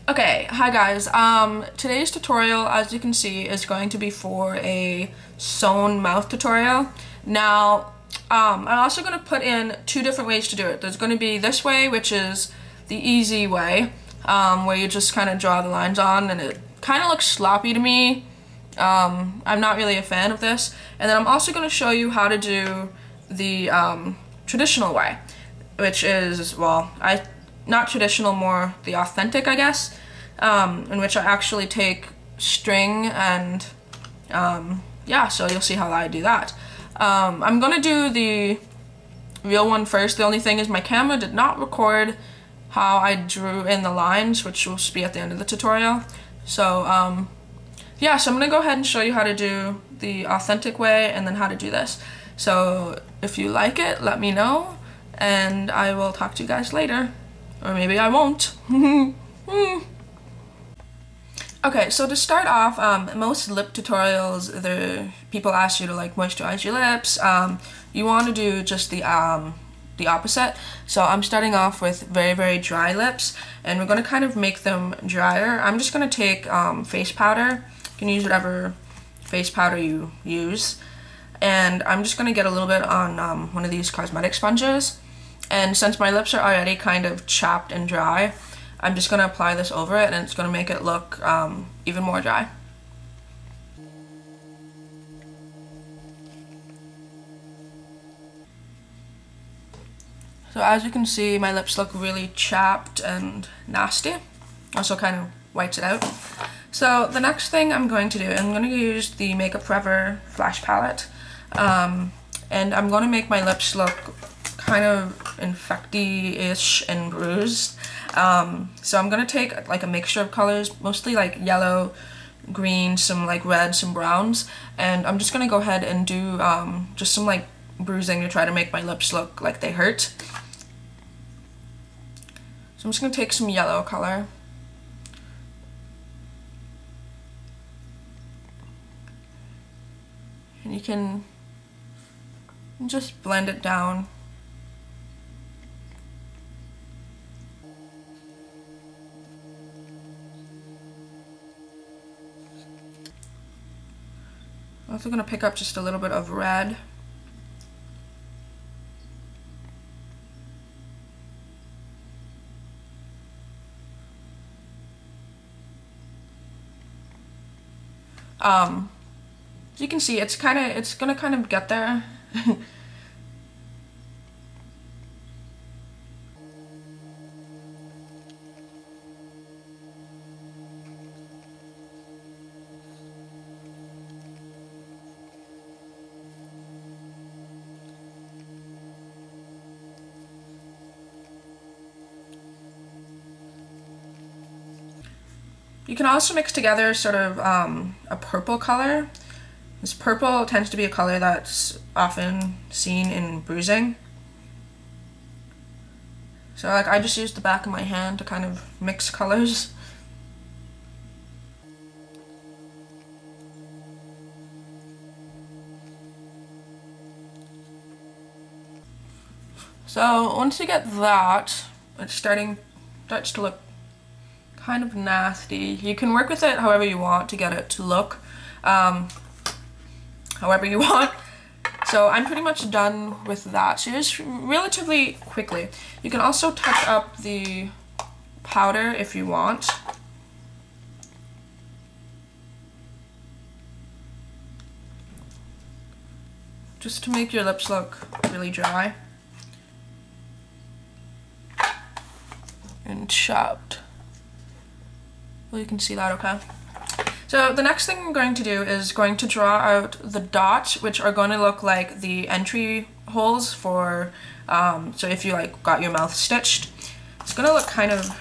Okay, hi guys. Today's tutorial, as you can see, is going to be for a sewn mouth tutorial. Now, I'm also going to put in two different ways to do it. There's going to be this way, which is the easy way, where you just kind of draw the lines on, and it kind of looks sloppy to me. I'm not really a fan of this. And then I'm also going to show you how to do the traditional way, which is, well, not traditional, more the authentic, I guess, in which I actually take string and yeah, so you'll see how I do that. I'm gonna do the real one first. The only thing is my camera did not record how I drew in the lines, which will be at the end of the tutorial. So yeah, so I'm gonna go ahead and show you how to do the authentic way and then how to do this. So if you like it, let me know, and I will talk to you guys later. Or maybe I won't. Okay, so to start off, most lip tutorials, people ask you to like moisturize your lips. You want to do just the opposite. So I'm starting off with very, very dry lips, and we're going to kind of make them drier. I'm just going to take face powder. You can use whatever face powder you use. And I'm just going to get a little bit on one of these cosmetic sponges. And since my lips are already kind of chapped and dry, I'm just going to apply this over it, and it's going to make it look even more dry. So as you can see, my lips look really chapped and nasty. Also kind of whites it out. So the next thing I'm going to do, I'm going to use the Makeup Forever Flash Palette. And I'm going to make my lips look kind of infecty-ish and bruised. So I'm gonna take like a mixture of colors, mostly like yellow, green, some like red, some browns, and I'm just gonna go ahead and do just some like bruising to try to make my lips look like they hurt. So I'm just gonna take some yellow color. And you can just blend it down. I'm also going to pick up just a little bit of red. As you can see, it's going to kind of get there. You can also mix together sort of a purple color. This purple tends to be a color that's often seen in bruising. So like I just used the back of my hand to kind of mix colors. So once you get that, it starts to look kind of nasty. You can work with it however you want to get it to look however you want. So I'm pretty much done with that. So just relatively quickly. You can also touch up the powder if you want. Just to make your lips look really dry and chapped. Well, you can see that okay. So the next thing I'm going to do is going to draw out the dots, which are going to look like the entry holes for, so if you like got your mouth stitched. It's going to look kind of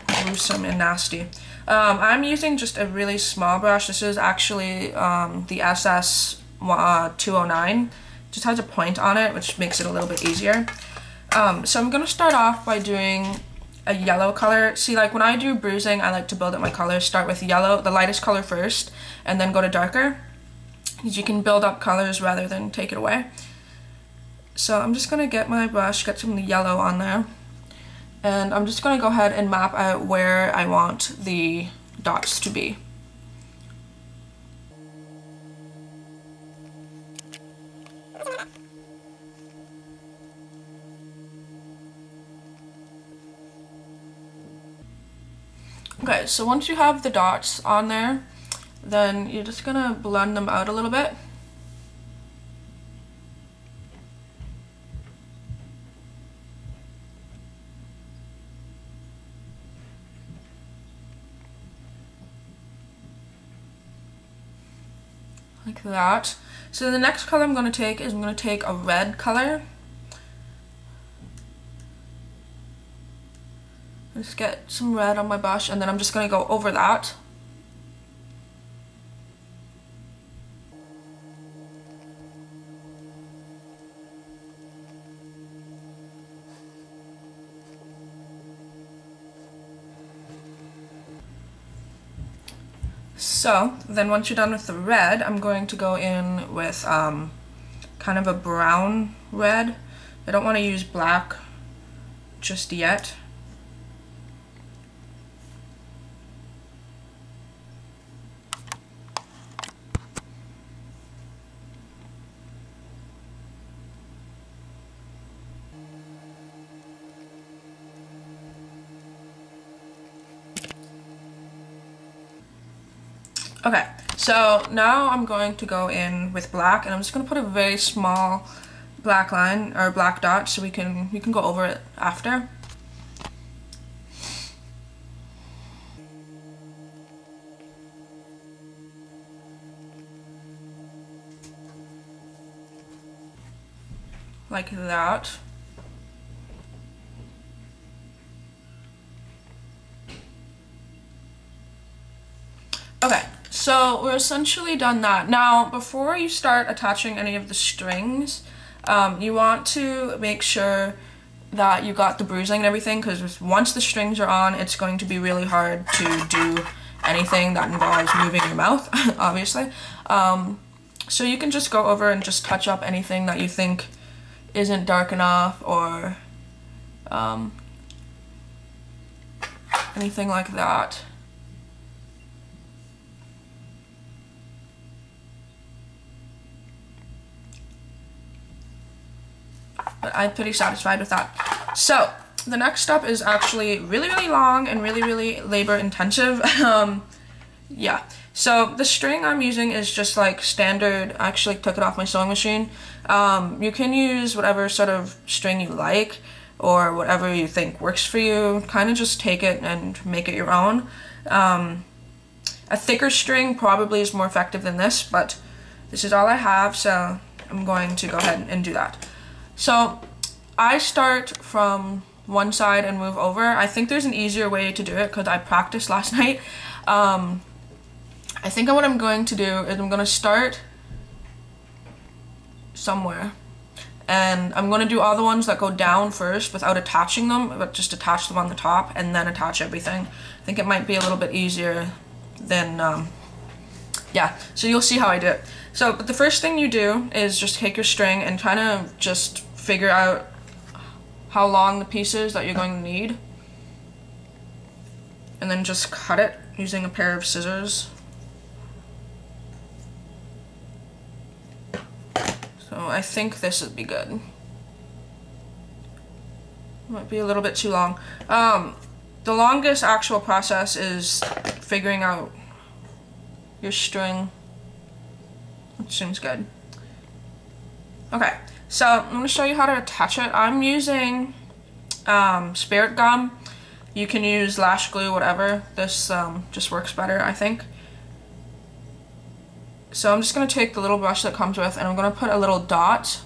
gruesome and nasty. I'm using just a really small brush. This is actually the SS 209. It just has a point on it, which makes it a little bit easier. So I'm going to start off by doing a yellow color. See, like when I do bruising, I like to build up my colors. Start with yellow, the lightest color first, and then go to darker, because you can build up colors rather than take it away. So I'm just gonna get my brush, get some of the yellow on there, And I'm just going to go ahead and map out where I want the dots to be. Okay, so once you have the dots on there, then you're just gonna blend them out a little bit. Like that. So the next color I'm gonna take is I'm gonna take a red color. Just get some red on my brush, and then I'm just going to go over that. So then once you're done with the red, I'm going to go in with kind of a brown red. I don't want to use black just yet. Okay, so now I'm going to go in with black, and I'm just going to put a very small black line or black dot so we can go over it after. Like that. Okay, so we're essentially done that. Now, before you start attaching any of the strings, you want to make sure that you got the bruising and everything, because once the strings are on, it's going to be really hard to do anything that involves moving your mouth, obviously. So you can just go over and just touch up anything that you think isn't dark enough, or anything like that. But I'm pretty satisfied with that. So the next step is actually really, really long and really, really labor intensive. Yeah. So the string I'm using is just like standard. I actually took it off my sewing machine. You can use whatever sort of string you like, or whatever you think works for you. Kind of just take it and make it your own. A thicker string probably is more effective than this, but this is all I have, so I'm going to go ahead and do that. So I start from one side and move over. I think there's an easier way to do it because I practiced last night. I think what I'm going to do is I'm going to start somewhere, and I'm going to do all the ones that go down first without attaching them, but just attach them on the top and then attach everything. I think it might be a little bit easier than, yeah, so you'll see how I do it. So, but the first thing you do is just take your string and kind of just figure out how long the piece is that you're going to need. And then just cut it using a pair of scissors. So I think this would be good. Might be a little bit too long. The longest actual process is figuring out your string, which seems good. Okay, so I'm going to show you how to attach it. I'm using spirit gum. You can use lash glue, whatever. This just works better, I think. So I'm just going to take the little brush that comes with, and I'm going to put a little dot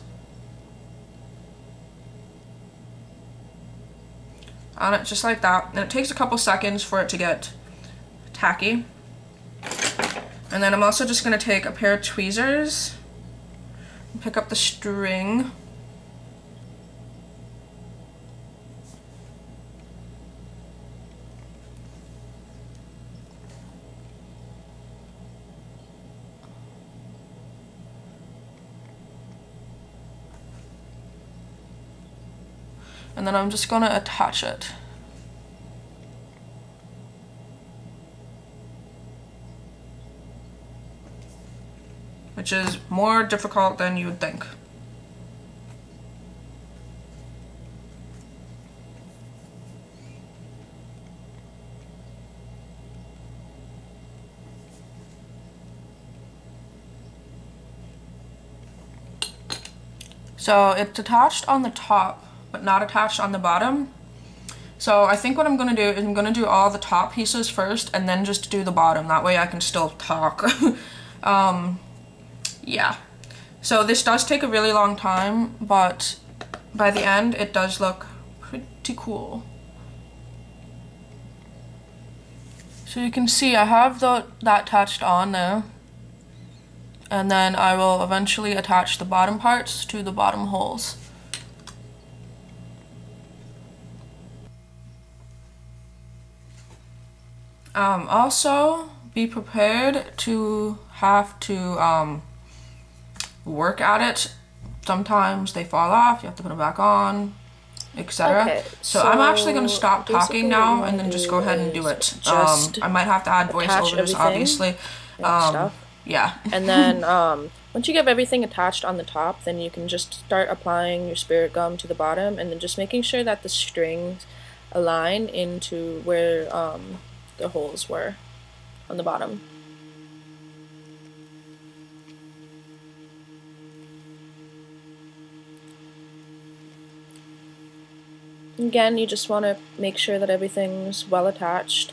on it, just like that. And it takes a couple seconds for it to get tacky. And then I'm also just going to take a pair of tweezers and pick up the string. And then I'm just going to attach it. which is more difficult than you would think. So it's attached on the top, but not attached on the bottom. So I think what I'm gonna do is I'm gonna do all the top pieces first and then just do the bottom. That way I can still talk. Yeah. So this does take a really long time, but by the end it does look pretty cool. So you can see I have that attached on there. And then I will eventually attach the bottom parts to the bottom holes. Also, be prepared to have to work at it. Sometimes they fall off, you have to put them back on, etc. Okay, so I'm actually going to stop talking now and then just go ahead and do it. I might have to add voiceovers, obviously. Yeah. And then once you get everything attached on the top, then you can just start applying your spirit gum to the bottom, and then just making sure that the strings align into where the holes were on the bottom. Again, you just want to make sure that everything's well attached.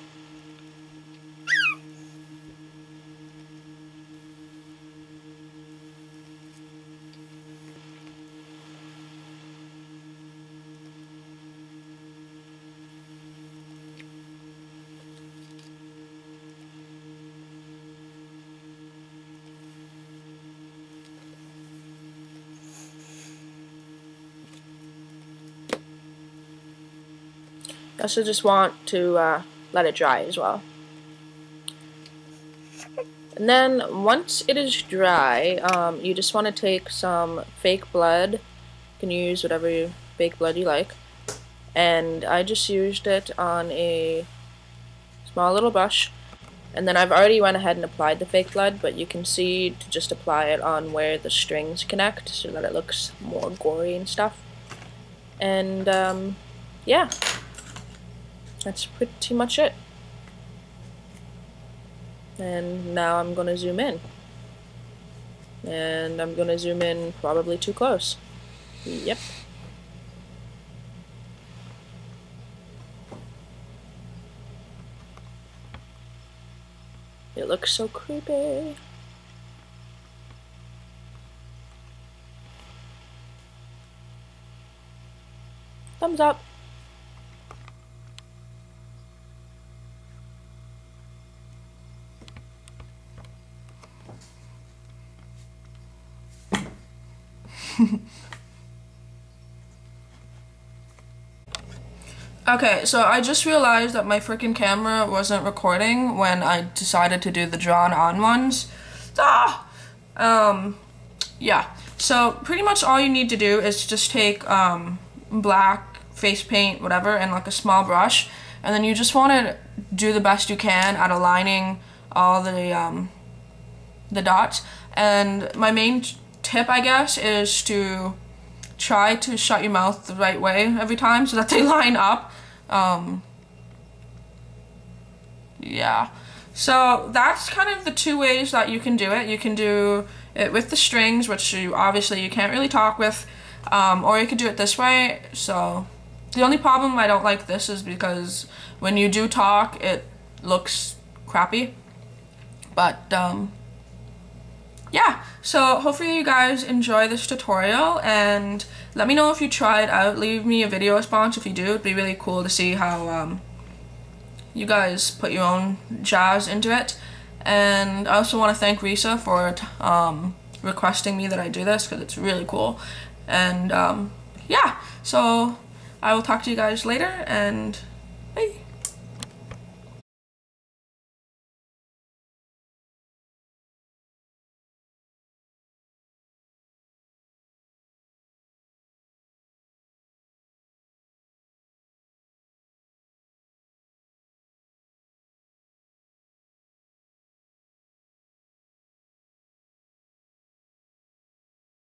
You also just want to let it dry as well. And then once it is dry, you just want to take some fake blood. You can use whatever fake blood you like. And I just used it on a small little brush. And then I've already went ahead and applied the fake blood, but you can see to just apply it on where the strings connect so that it looks more gory and stuff. And yeah. That's pretty much it. And now I'm going to zoom in. And I'm going to zoom in probably too close. Yep. It looks so creepy. Thumbs up. Okay, so I just realized that my freaking camera wasn't recording when I decided to do the drawn-on ones. Yeah. So pretty much all you need to do is just take black face paint, whatever, and like a small brush, and then you just want to do the best you can at aligning all the dots. And my main tip, I guess, is to try to shut your mouth the right way every time so that they line up. Yeah, so that's kind of the two ways that you can do it. You can do it with the strings, which you obviously can't really talk with, or you could do it this way. So the only problem I don't like this is because when you do talk it looks crappy, but yeah, so hopefully you guys enjoy this tutorial, and let me know if you try it out. Leave me a video response if you do. It'd be really cool to see how you guys put your own jazz into it. And I also want to thank Risa for requesting me that I do this, because it's really cool. And yeah, so I will talk to you guys later, and